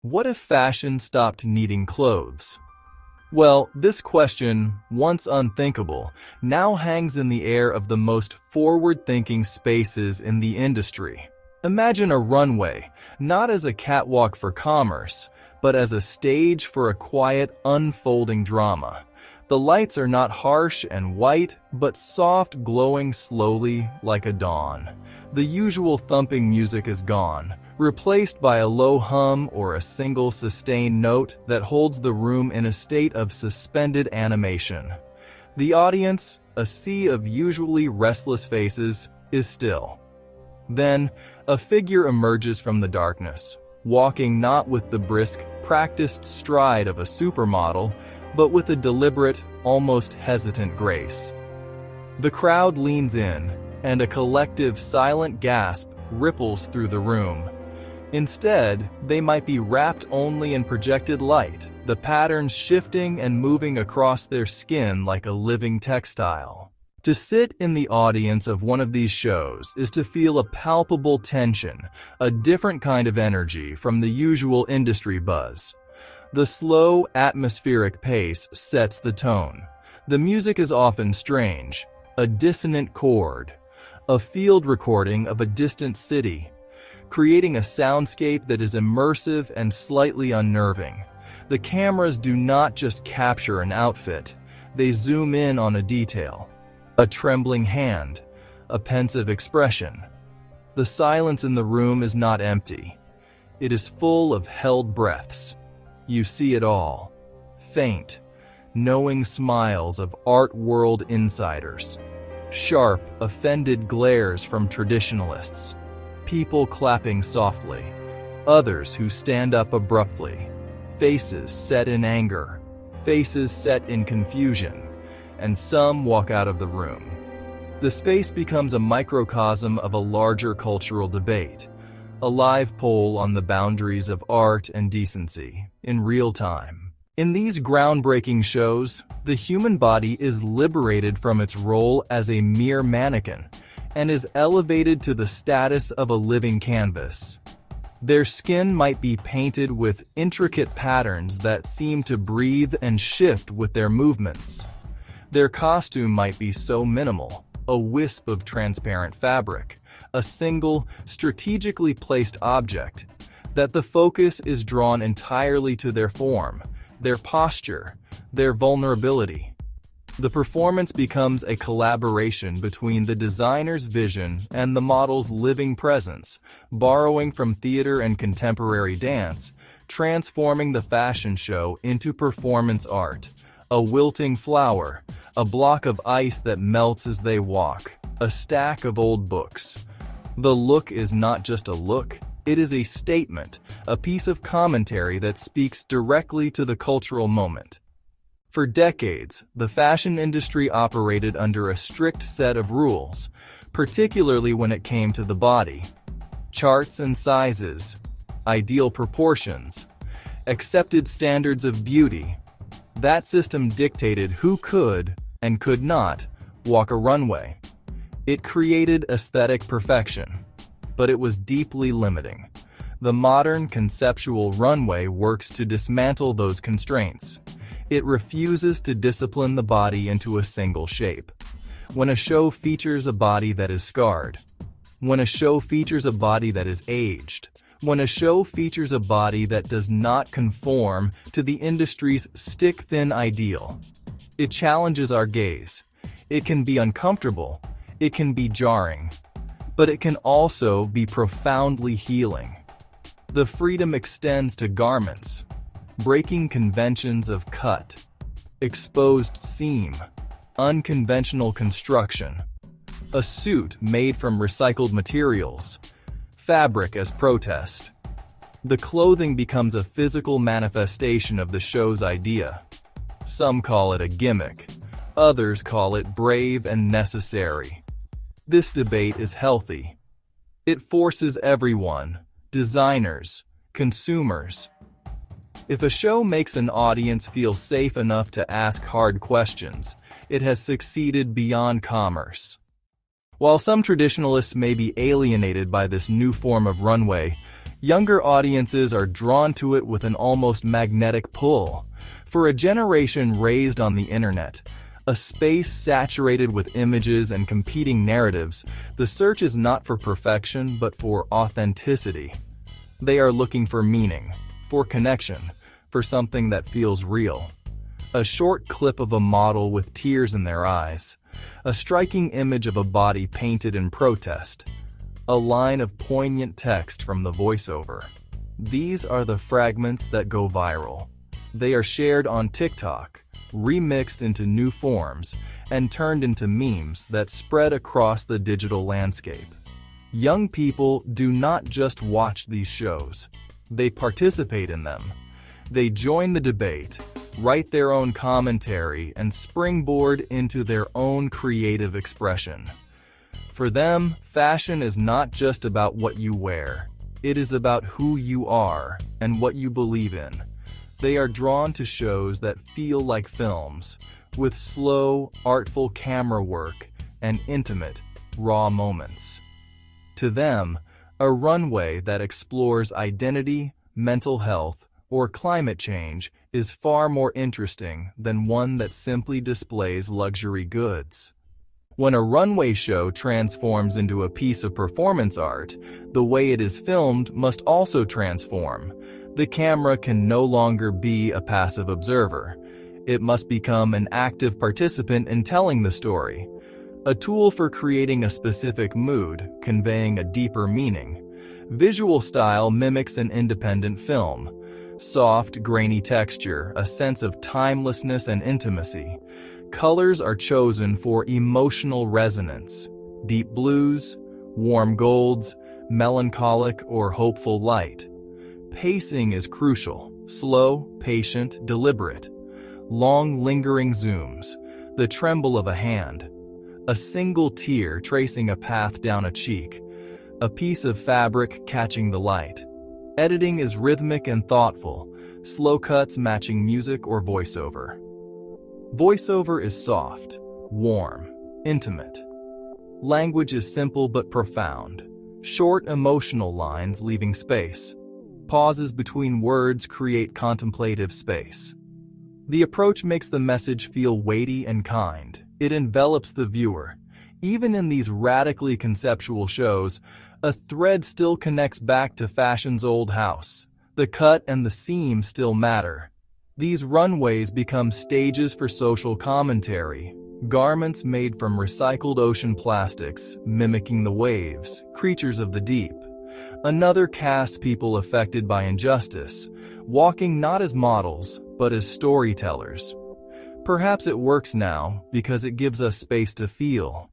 What if fashion stopped needing clothes? Well, this question, once unthinkable, now hangs in the air of the most forward-thinking spaces in the industry. Imagine a runway, not as a catwalk for commerce, but as a stage for a quiet, unfolding drama. The lights are not harsh and white, but soft, glowing slowly like a dawn. The usual thumping music is gone, replaced by a low hum or a single sustained note that holds the room in a state of suspended animation. The audience, a sea of usually restless faces, is still. Then, a figure emerges from the darkness, walking not with the brisk, practiced stride of a supermodel, but with a deliberate, almost hesitant grace. The crowd leans in, and a collective silent gasp ripples through the room. Instead, they might be wrapped only in projected light, the patterns shifting and moving across their skin like a living textile. To sit in the audience of one of these shows is to feel a palpable tension, a different kind of energy from the usual industry buzz. The slow, atmospheric pace sets the tone. The music is often strange, a dissonant chord, a field recording of a distant city, creating a soundscape that is immersive and slightly unnerving. The cameras do not just capture an outfit, they zoom in on a detail. A trembling hand, a pensive expression. The silence in the room is not empty. It is full of held breaths. You see it all. Faint, knowing smiles of art world insiders. Sharp, offended glares from traditionalists. People clapping softly. Others who stand up abruptly. Faces set in anger. Faces set in confusion. And some walk out of the room. The space becomes a microcosm of a larger cultural debate, a live poll on the boundaries of art and decency, in real time. In these groundbreaking shows, the human body is liberated from its role as a mere mannequin and is elevated to the status of a living canvas. Their skin might be painted with intricate patterns that seem to breathe and shift with their movements. Their costume might be so minimal, a wisp of transparent fabric, a single, strategically placed object, that the focus is drawn entirely to their form, their posture, their vulnerability. The performance becomes a collaboration between the designer's vision and the model's living presence, borrowing from theater and contemporary dance, transforming the fashion show into performance art. A wilting flower, a block of ice that melts as they walk, a stack of old books. The look is not just a look, it is a statement, a piece of commentary that speaks directly to the cultural moment. For decades, the fashion industry operated under a strict set of rules, particularly when it came to the body. Charts and sizes, ideal proportions, accepted standards of beauty. That system dictated who could, and could not, walk a runway. It created aesthetic perfection, but it was deeply limiting. The modern conceptual runway works to dismantle those constraints. It refuses to discipline the body into a single shape. When a show features a body that is scarred, when a show features a body that is aged, when a show features a body that does not conform to the industry's stick-thin ideal, it challenges our gaze. It can be uncomfortable, it can be jarring, but it can also be profoundly healing. The freedom extends to garments, breaking conventions of cut, exposed seam, unconventional construction, a suit made from recycled materials, fabric as protest. The clothing becomes a physical manifestation of the show's idea. Some call it a gimmick, others call it brave and necessary. This debate is healthy. It forces everyone, designers, consumers. If a show makes an audience feel safe enough to ask hard questions, it has succeeded beyond commerce. While some traditionalists may be alienated by this new form of runway, Younger audiences are drawn to it with an almost magnetic pull. For a generation raised on the internet, a space saturated with images and competing narratives, the search is not for perfection but for authenticity. They are looking for meaning, for connection, for something that feels real. A short clip of a model with tears in their eyes, a striking image of a body painted in protest, a line of poignant text from the voiceover. These are the fragments that go viral. They are shared on TikTok, remixed into new forms, and turned into memes that spread across the digital landscape. Young people do not just watch these shows. They participate in them. They join the debate, write their own commentary, and springboard into their own creative expression. For them, fashion is not just about what you wear. It is about who you are and what you believe in. They are drawn to shows that feel like films, with slow, artful camera work and intimate, raw moments. To them, a runway that explores identity, mental health, or climate change is far more interesting than one that simply displays luxury goods. When a runway show transforms into a piece of performance art, the way it is filmed must also transform. The camera can no longer be a passive observer. It must become an active participant in telling the story, a tool for creating a specific mood, conveying a deeper meaning. Visual style mimics an independent film. Soft, grainy texture, a sense of timelessness and intimacy. Colors are chosen for emotional resonance. Deep blues, warm golds, melancholic or hopeful light. Pacing is crucial. Slow, patient, deliberate. Long, lingering zooms. The tremble of a hand. A single tear tracing a path down a cheek. A piece of fabric catching the light. Editing is rhythmic and thoughtful. Slow cuts matching music or voiceover. Voiceover is soft, warm, intimate. Language is simple but profound. Short, emotional lines leaving space. Pauses between words create contemplative space. The approach makes the message feel weighty and kind. It envelops the viewer. Even in these radically conceptual shows, a thread still connects back to fashion's old house. The cut and the seam still matter. These runways become stages for social commentary. Garments made from recycled ocean plastics, mimicking the waves, creatures of the deep. Another cast people affected by injustice, walking not as models, but as storytellers. Perhaps it works now because it gives us space to feel.